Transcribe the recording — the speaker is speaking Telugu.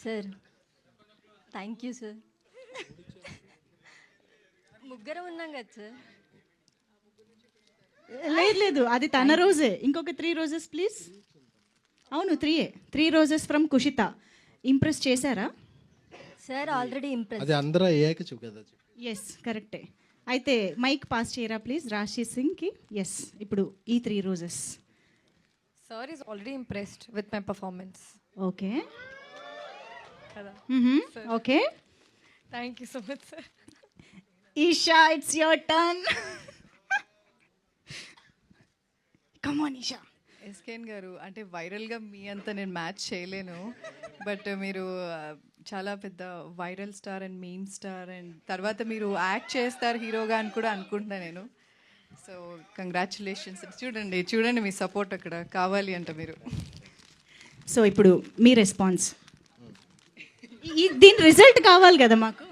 Sir thank you sir. ముగ్గురం ఉన్నాం కదా సార్. లేదు లేదు, అది తన రోజే. ఇంకొక 3 రోజెస్ ప్లీజ్. అవును 3 రోజెస్ ఫ్రమ్ కుషిత. ఇంప్రెస్ చేశారా? Sir already impress. అది అందరూ అయ్యాక చెప్పు కదా. ఎస్ కరెక్టే. అయితే మైక్ పాస్ చేయరా ప్లీజ్ రాశి సింగ్కి. ఎస్, ఇప్పుడు ఈ 3 roses. Sir is already impressed with my performance. Okay Kada. Okay. Thank you so much, sir. Isha, it's your turn. Come on Isha. ఎస్కేన్ గారు, అంటే వైరల్గా మీ అంతా నేను మ్యాచ్ చేయలేను, బట్ మీరు చాలా పెద్ద viral star and meme star, and తర్వాత మీరు యాక్ట్ చేస్తారు హీరోగా అని కూడా అనుకుంటున్నా నేను. So congratulations. చూడండి మీ సపోర్ట్ అక్కడ కావాలి అంట మీరు. సో ఇప్పుడు మీ రెస్పాన్స్. దీని రిజల్ట్ కావాలి కదా మాకు.